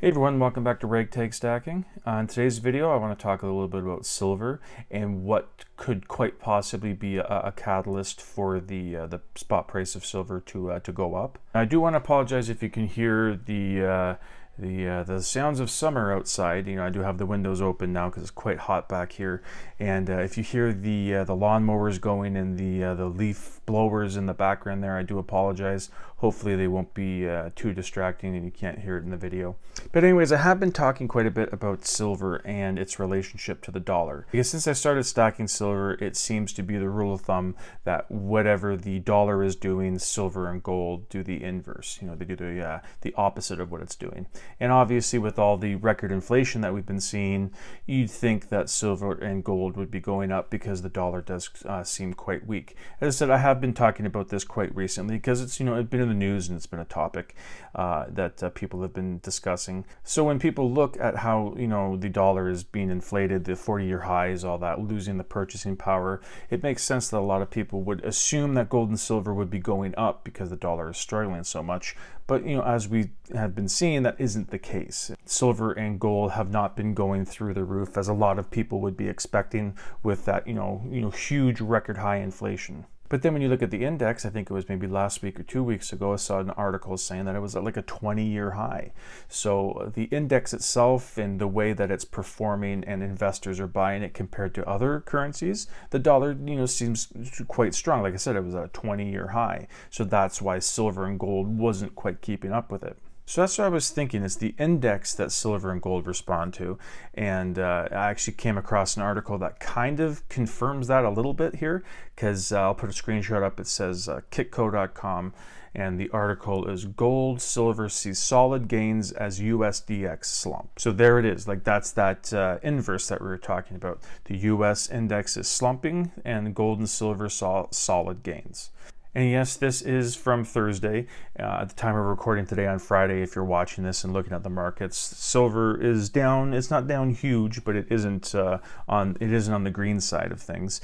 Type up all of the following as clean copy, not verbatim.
Hey everyone, welcome back to Ragtag Stacking. In today's video, I want to talk a little bit about silver and what could quite possibly be a catalyst for the spot price of silver to go up. I do want to apologize if you can hear the sounds of summer outside. You know, I do have the windows open now because it's quite hot back here, and if you hear the lawnmowers going and the leaf blowers in the background there, I do apologize. Hopefully they won't be too distracting and you can't hear it in the video. But anyways, I have been talking quite a bit about silver and its relationship to the dollar. Because since I started stacking silver, it seems to be the rule of thumb that whatever the dollar is doing, silver and gold do the inverse. You know, they do the opposite of what it's doing. And obviously with all the record inflation that we've been seeing, you'd think that silver and gold would be going up because the dollar does seem quite weak. As I said, I have been talking about this quite recently because it's, you know, it's been in the news and it's been a topic that people have been discussing. So when people look at how, you know, the dollar is being inflated, the 40-year highs, all that, losing the purchasing power, it makes sense that a lot of people would assume that gold and silver would be going up because the dollar is struggling so much. But, you know, as we have been seeing, that isn't the case. Silver and gold have not been going through the roof as a lot of people would be expecting with that, you know, huge record high inflation. But then when you look at the index, I think it was maybe last week or 2 weeks ago, I saw an article saying that it was at like a 20-year high. So the index itself and the way that it's performing and investors are buying it compared to other currencies, the dollar, you know, seems quite strong. Like I said, it was at a 20-year high. So that's why silver and gold wasn't quite keeping up with it. So that's what I was thinking. It's the index that silver and gold respond to. And I actually came across an article that kind of confirms that a little bit here, because I'll put a screenshot up. It says kitco.com, and the article is Gold, Silver sees solid gains as USDX slump. So there it is. Like that's that inverse that we were talking about. The US index is slumping and gold and silver saw solid gains. And yes, this is from Thursday. At the time of recording today on Friday, if you're watching this and looking at the markets, silver is down. It's not down huge, but it isn't on the green side of things.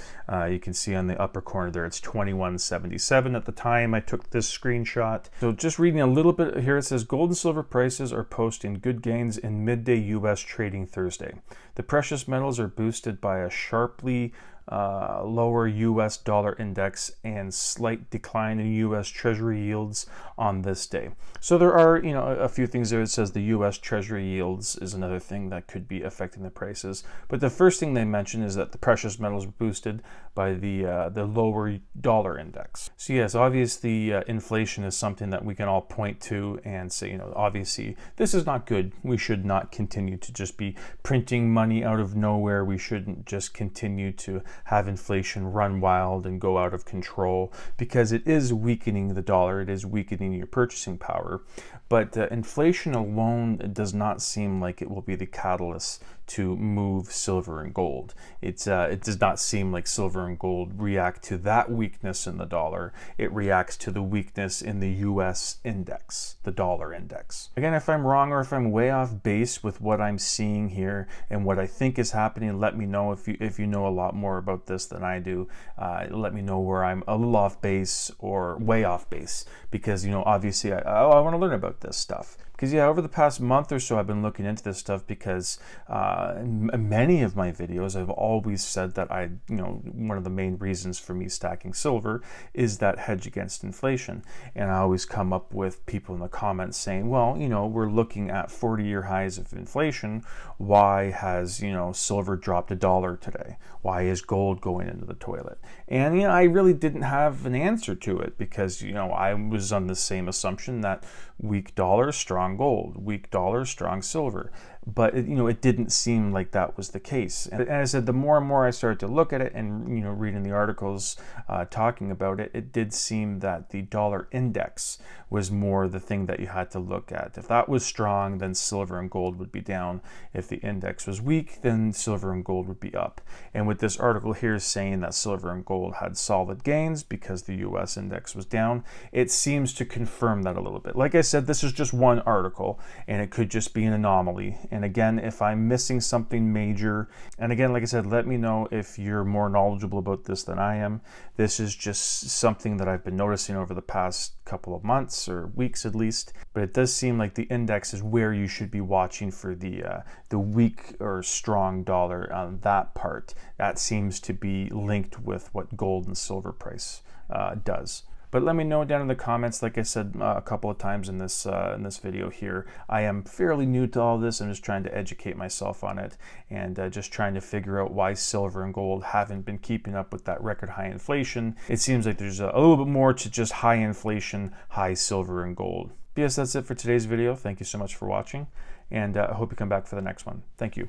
You can see on the upper corner there, it's 21.77 at the time I took this screenshot. So just reading a little bit here, it says gold and silver prices are posting good gains in midday U.S. trading Thursday. The precious metals are boosted by a sharply lower US dollar index and slight decline in US Treasury yields on this day. So there are, you know, a few things there. It says the US Treasury yields is another thing that could be affecting the prices. But the first thing they mention is that the precious metals were boosted by the lower dollar index. So yes, obviously inflation is something that we can all point to and say, you know, obviously this is not good. We should not continue to just be printing money out of nowhere. We shouldn't just continue to have inflation run wild and go out of control, because it is weakening the dollar, it is weakening your purchasing power. But inflation alone does not seem like it will be the catalyst to move silver and gold. It does not seem like silver and gold react to that weakness in the dollar. It reacts to the weakness in the US index, the dollar index. Again, if I'm wrong or if I'm way off base with what I'm seeing here and what I think is happening, let me know. If you know a lot more about this than I do, let me know where I'm a little off base or way off base, because, you know, obviously I want to learn about this stuff. Because yeah, over the past month or so, I've been looking into this stuff because in many of my videos, I've always said that one of the main reasons for me stacking silver is that hedge against inflation. And I always come up with people in the comments saying, well, you know, we're looking at 40-year highs of inflation. Why has, you know, silver dropped $1 today? Why is gold going into the toilet? And, you know, I really didn't have an answer to it because, you know, I was on the same assumption that weak dollar, strong gold, weak dollar, strong silver. But it didn't seem like that was the case. And as I said, the more and more I started to look at it and, you know, reading the articles talking about it, it did seem that the dollar index was more the thing that you had to look at. If that was strong, then silver and gold would be down. If the index was weak, then silver and gold would be up. And with this article here saying that silver and gold had solid gains because the US index was down, it seems to confirm that a little bit. Like I said, this is just one article and it could just be an anomaly. And again, if I'm missing something major, and again, like I said, let me know if you're more knowledgeable about this than I am. This is just something that I've been noticing over the past couple of months or weeks at least, but it does seem like the index is where you should be watching for the weak or strong dollar on that part. That seems to be linked with what gold and silver price does. But let me know down in the comments. Like I said a couple of times in this video here, I am fairly new to all this. I'm just trying to educate myself on it, and just trying to figure out why silver and gold haven't been keeping up with that record high inflation. It seems like there's a little bit more to just high inflation, high silver and gold. But yes, that's it for today's video. Thank you so much for watching, and I hope you come back for the next one. Thank you.